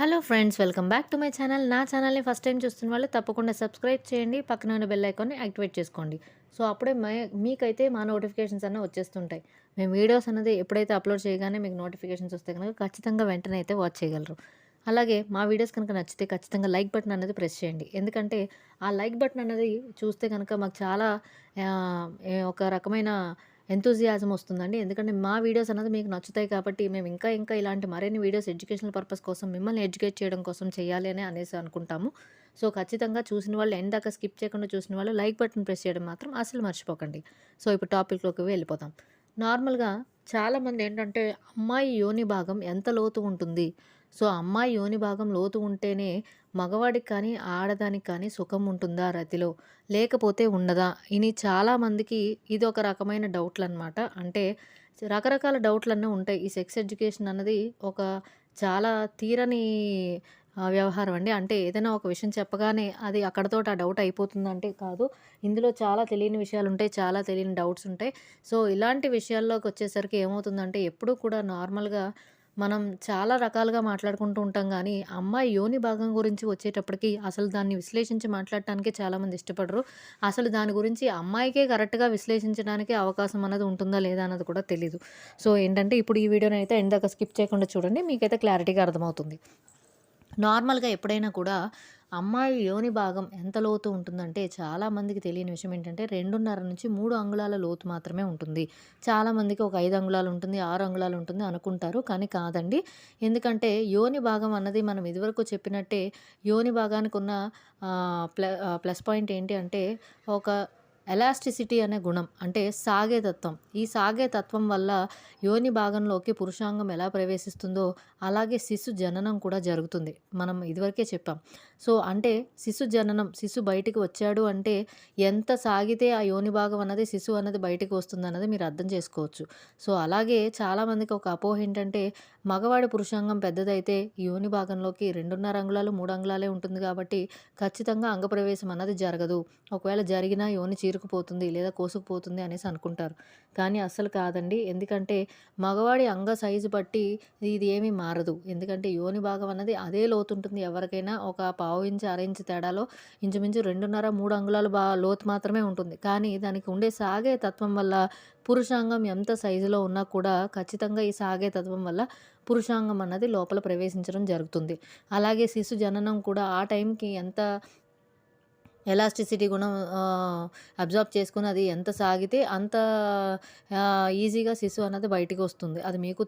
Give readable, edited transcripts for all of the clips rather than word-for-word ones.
Hello friends, welcome back to my channel. నా ఛానల్ని first time చూస్తున్న వాళ్ళు తప్పకుండా సబ్స్క్రైబ్ చేయండి. పక్కన ఉన్న బెల్ ఐకాన్ని యాక్టివేట్ చేసుకోండి. సో అప్పుడే మీకైతే మా నోటిఫికేషన్స్ అన్నీ వచ్చేస్తుంటాయి. మేము వీడియోస్ అనేది ఎప్పుడైతే అప్లోడ్ చేయగానే మీకు నోటిఫికేషన్స్ వస్తే కనుక ఖచ్చితంగా వెంటనే అయితే వాచ్ చేయగలరు. అలాగే మా వీడియోస్ కనుక నచ్చితే ఖచ్చితంగా లైక్ బటన్ అనేది ప్రెస్ చేయండి. ఎందుకంటే ఆ లైక్ బటన్ అనేది చూస్తే కనుక మాకు చాలా ఒక రకమైన ఎంతూజియాజం వస్తుందండి. ఎందుకంటే మా వీడియోస్ అనేది మీకు నచ్చుతాయి కాబట్టి మేము ఇంకా ఇంకా ఇలాంటి మరిన్ని వీడియోస్ ఎడ్యుకేషనల్ పర్పస్ కోసం మిమ్మల్ని ఎడ్యుకేట్ చేయడం కోసం చేయాలి అని అనేసి అనుకుంటాము. సో ఖచ్చితంగా చూసిన వాళ్ళు ఎండ్ దాకా స్కిప్ చేయకుండా చూసిన వాళ్ళు లైక్ బటన్ ప్రెస్ చేయడం మాత్రం అస్సలు మర్చిపోకండి. సో ఇప్పుడు టాపిక్‌లోకి వెళ్ళిపోదాం. నార్మల్‌గా చాలామంది ఏంటంటే అమ్మాయి యోని భాగం ఎంత లోతు ఉంటుంది. సో అమ్మాయి యోని భాగం లోతు ఉంటేనే మగవాడికి కానీ, ఆడదానికి కానీ సుఖం ఉంటుందా రతిలో? లేకపోతే ఉండదా? ఇని చాలామందికి ఇదొక రకమైన డౌట్‌లనమాట. అంటే రకరకాల డౌట్‌లన్నీ ఉంటాయి. ఈ సెక్స్ ఎడ్యుకేషన్ అన్నది ఒక చాలా తీరని వ్యవహారం అండి. అంటే ఏదైనా ఒక విషయం చెప్పగానే అది అక్కడితోటి ఆ డౌట్ అయిపోతుందంటే కాదు. ఇందులో చాలా తెలియని విషయాలుంటాయి. చాలా తెలియని డౌట్స్ ఉంటాయి. సో ఇలాంటి విషయాల్లోకొచ్చేసరికి ఏమవుతుందంటే ఎప్పుడూ కూడా నార్మల్‌గా మనం చాలా రకాలుగా మాట్లాడుకుంటూ ఉంటాం గానీ, అమ్మాయి యోని భాగం గురించి వచ్చేటప్పటికి అసలు దాన్ని విశ్లేషించి మాట్లాడటానికి చాలామంది ఇష్టపడరు. అసలు దాని గురించి అమ్మాయికే కరెక్ట్‌గా విశ్లేషించడానికి అవకాశం అన్నది ఉంటుందా లేదా అన్నది కూడా తెలీదు. సో ఏంటంటే ఇప్పుడు ఈ వీడియోనైతే ఎండ్ దాకా స్కిప్ చేయకుండా చూడండి. మీకైతే క్లారిటీగా అర్థమవుతుంది. నార్మల్‌గా ఎప్పుడైనా కూడా అమ్మాయి యోని భాగం ఎంత లోతు ఉంటుందంటే చాలామందికి తెలియని విషయం ఏంటంటే 2.5-3 అంగుళాల లోతు మాత్రమే ఉంటుంది. చాలామందికి ఒక 5 అంగుళాలు ఉంటుంది, 6 అంగుళాలు ఉంటుంది అనుకుంటారు. కానీ కాదండి. ఎందుకంటే యోని భాగం అన్నది మనం ఇదివరకు చెప్పినట్టే యోని భాగానికున్న ప్లస్ పాయింట్ ఏంటి అంటే ఒక ఎలాస్టిసిటీ అనే గుణం. అంటే సాగే తత్వం. ఈ సాగే తత్వం వల్ల యోని భాగంలోకి పురుషాంగం ఎలా ప్రవేశిస్తుందో అలాగే శిశు జననం కూడా జరుగుతుంది. మనం ఇదివరకే చెప్పాం. సో అంటే శిశు జననం, శిశు బయటికి వచ్చాడు అంటే ఎంత సాగితే ఆ యోని భాగం అన్నది శిశువు అన్నది బయటికి వస్తుందన్నది మీరు అర్థం చేసుకోవచ్చు. సో అలాగే చాలామందికి ఒక అపోహ ఏంటంటే మగవాడి పురుషాంగం పెద్దదైతే యోని భాగంలోకి 2.5 అంగుళాలు, 3 అంగుళాలే ఉంటుంది కాబట్టి ఖచ్చితంగా అంగప్రవేశం అన్నది జరగదు. ఒకవేళ జరిగినా యోని చీరుకుపోతుంది లేదా కోసుకుపోతుంది అనేసి అనుకుంటారు. కానీ అస్సలు కాదండి. ఎందుకంటే మగవాడి అంగ సైజు బట్టి ఇది ఏమీ మారదు. ఎందుకంటే యోని భాగం అన్నది అదే లోతుంటుంది ఎవరికైనా. ఒక పావు ఇంచు, అర ఇంచు తేడాలో ఇంచుమించు 2.5, 3 అంగుళాలు లోతు మాత్రమే ఉంటుంది. కానీ దానికి ఉండే సాగే తత్వం వల్ల పురుషాంగం ఎంత సైజులో ఉన్నా కూడా ఖచ్చితంగా ఈ సాగే తత్వం వల్ల పురుషాంగం అన్నది లోపల ప్రవేశించడం జరుగుతుంది. అలాగే శిశు జననం కూడా ఆ టైంకి ఎంత ఎలాస్టిసిటీ గుణం అబ్జార్బ్ చేసుకొని అది ఎంత సాగితే అంత ఈజీగా శిశువు అన్నది బయటికొస్తుంది. అది మీకు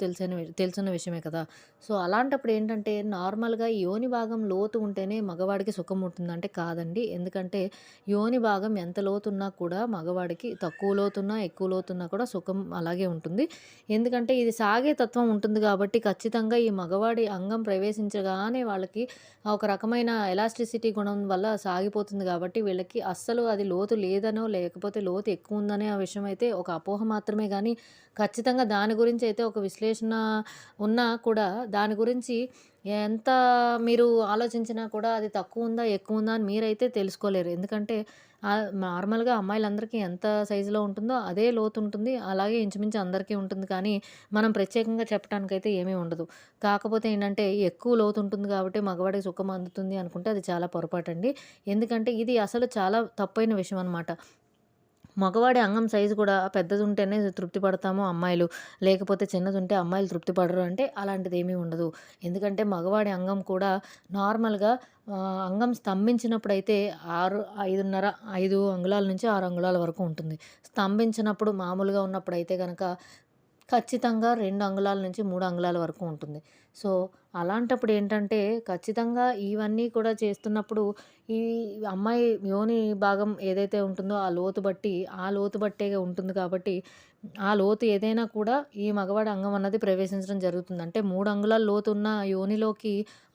తెలిసిన విషయమే కదా! సో, అలాంటప్పుడు ఏంటంటే నార్మల్‌గా యోని భాగం లోతు ఉంటేనే మగవాడికి సుఖం ఉంటుందంటే కాదండి. ఎందుకంటే యోని భాగం ఎంత లోతున్నా కూడా మగవాడికి తక్కువ లోతున్నా, ఎక్కువ లోతున్నా కూడా సుఖం అలాగే ఉంటుంది. ఎందుకంటే ఇది సాగే తత్వం ఉంటుంది కాబట్టి ఖచ్చితంగా ఈ మగవాడి అంగం ప్రవేశించగానే వాళ్ళకి ఒక రకమైన ఎలాస్టిసిటీ గుణం వల్ల సాగిపోతుంది కాబట్టి వీళ్ళకి అస్సలు అది లోతు లేదనో, లేకపోతే లోతు ఎక్కువుందనే ఆ విషయం అయితే ఒక అపోహ మాత్రమే గానీ, ఖచ్చితంగా దాని గురించి అయితే ఒక విశ్లేషణ ఉన్నా కూడా దాని గురించి ఎంత మీరు ఆలోచించినా కూడా అది తక్కువుందా, ఎక్కువుందా అని మీరైతే తెలుసుకోలేరు. ఎందుకంటే నార్మల్‌గా అమ్మాయిలందరికీ ఎంత సైజులో ఉంటుందో అదే లోతుంటుంది. అలాగే ఇంచుమించు అందరికీ ఉంటుంది కానీ, మనం ప్రత్యేకంగా చెప్పటానికైతే ఏమీ ఉండదు. కాకపోతే ఏంటంటే ఎక్కువ లోతుంటుంది కాబట్టి మగవాడికి సుఖం అందుతుంది అనుకుంటే అది చాలా పొరపాటండి. ఎందుకంటే ఇది అసలు చాలా తప్పైన విషయం అనమాట. మగవాడి అంగం సైజు కూడా పెద్దదుంటేనే తృప్తి పడతాము అమ్మాయిలు. లేకపోతే చిన్నదుంటే అమ్మాయిలు తృప్తి పడరు అంటే అలాంటిదేమీ ఉండదు. ఎందుకంటే మగవాడి అంగం కూడా నార్మల్‌గా అంగం స్తంభించినప్పుడైతే 5:30 5 అంగుళాల నుంచి 6 అంగుళాల వరకు ఉంటుంది. స్తంభించినప్పుడు మామూలుగా ఉన్నప్పుడైతే గనక ఖచ్చితంగా 2 అంగుళాల నుంచి 3 అంగుళాల వరకు ఉంటుంది. సో, అలాంటప్పుడు ఏంటంటే ఖచ్చితంగా ఇవన్నీ కూడా చేస్తున్నప్పుడు ఈ అమ్మాయి యోని భాగం ఏదైతే ఉంటుందో ఆ లోతు బట్టే ఉంటుంది కాబట్టి, ఆ లోతు ఏదైనా కూడా ఈ మగవాడి అంగం అన్నది ప్రవేశించడం జరుగుతుంది. అంటే 3 అంగుళాల లోతున్న యోనిలోకి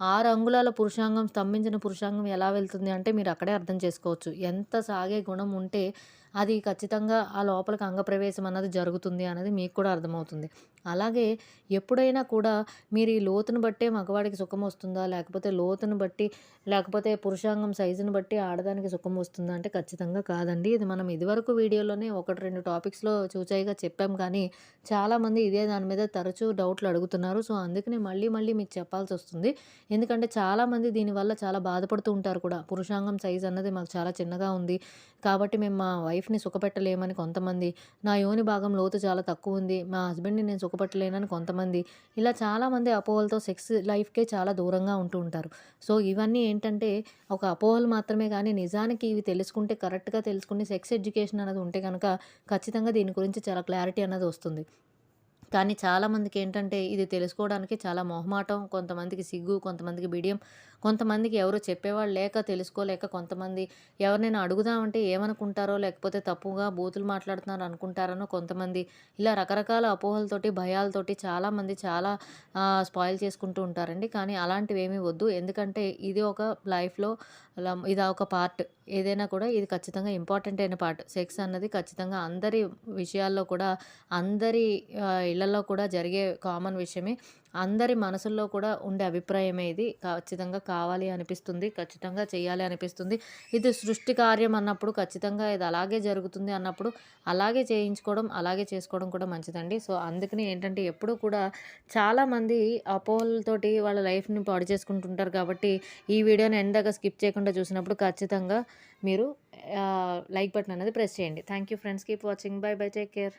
6 అంగుళాల పురుషాంగం స్తంభించిన పురుషాంగం ఎలా వెళ్తుంది అంటే మీరు అక్కడే అర్థం చేసుకోవచ్చు. ఎంత సాగే గుణం ఉంటే అది ఖచ్చితంగా ఆ లోపలికి అంగప్రవేశం అన్నది జరుగుతుంది అనేది మీకు కూడా అర్థమవుతుంది. అలాగే ఎప్పుడైనా కూడా మీరు ఈ లోతును బట్టే మగవాడికి సుఖమొస్తుందా? లేకపోతే లోతును బట్టి, లేకపోతే పురుషాంగం సైజుని బట్టి ఆడదానికి సుఖమొస్తుందా అంటే ఖచ్చితంగా కాదండి. ఇది మనం ఇదివరకు వీడియోలోనే 1, 2 టాపిక్స్‌లో చూచాయిగా చెప్పాం కానీ, చాలామంది ఇదే దాని మీద తరచూ డౌట్లు అడుగుతున్నారు. సో, అందుకనే మళ్ళీ మళ్ళీ మీకు చెప్పాల్సొస్తుంది. ఎందుకంటే చాలామంది దీనివల్ల చాలా బాధపడుతూ ఉంటారు కూడా. పురుషాంగం సైజ్ అన్నది మాకు చాలా చిన్నగా ఉంది. కాబట్టి మేము మా వైఫ్‌ని సుఖపెట్టలేమని కొంతమంది, నా యోని భాగం లోతు చాలా తక్కువుంది. మా హస్బెండ్‌ని నేను సుఖపెట్టలేనని కొంతమంది, ఇలా చాలామంది అపోహలతో సెక్స్ లైఫ్‌కే చాలా దూరంగా ఉంటూ ఉంటారు. సో, ఇవన్నీ ఏంటంటే ఒక అపోహలు మాత్రమే గానీ, నిజానికి ఇవి తెలుసుకుంటే కరెక్ట్‌గా తెలుసుకుని సెక్స్ ఎడ్యుకేషన్ అనేది ఉంటే గనక ఖచ్చితంగా దీని గురించి చాలా క్లారిటీ అన్నది వస్తుంది. కానీ చాలామందికేంటంటే ఇది తెలుసుకోవడానికి చాలా మొహమాటం, కొంతమందికి సిగ్గు, కొంతమందికి బిడియం, కొంతమందికి ఎవరు చెప్పేవాళ్ళు లేక, తెలుసుకోలేక, కొంతమంది ఎవరినైనా అడుగుదామంటే ఏమనుకుంటారో, లేకపోతే తప్పుగా బూతులు మాట్లాడుతున్నారు అనుకుంటారనో కొంతమంది, ఇలా రకరకాల అపోహలతోటి, భయాలతోటి చాలామంది చాలా స్పాయిల్ చేసుకుంటూ ఉంటారండి. కానీ అలాంటివేమీ వద్దు. ఎందుకంటే ఇది ఒక లైఫ్‌లో ఇదా ఒక పార్ట్. ఏదైనా కూడా ఇది ఖచ్చితంగా ఇంపార్టెంట్ అయిన పార్ట్. సెక్స్ అన్నది ఖచ్చితంగా అందరి విషయాల్లో కూడా, అందరి ఇళ్లలో కూడా జరిగే కామన్ విషయమే. అందరి మనసుల్లో కూడా ఉండే అభిప్రాయమే ఇది. ఖచ్చితంగా కావాలి అనిపిస్తుంది. ఖచ్చితంగా చేయాలి అనిపిస్తుంది. ఇది సృష్టి కార్యం అన్నప్పుడు ఖచ్చితంగా ఇది అలాగే జరుగుతుంది అన్నప్పుడు, అలాగే చేయించుకోవడం, అలాగే చేసుకోవడం కూడా మంచిదండి. సో, అందుకని ఏంటంటే ఎప్పుడూ కూడా చాలామంది అపోహలతోటి వాళ్ళ లైఫ్‌ని పాడు చేసుకుంటుంటారు కాబట్టి, ఈ వీడియోని ఎండ్ దాకా స్కిప్ చేయకుండా చూసినప్పుడు ఖచ్చితంగా మీరు లైక్ బటన్ అనేది ప్రెస్ చేయండి. Thank you friends. Keep watching. By by. Take care.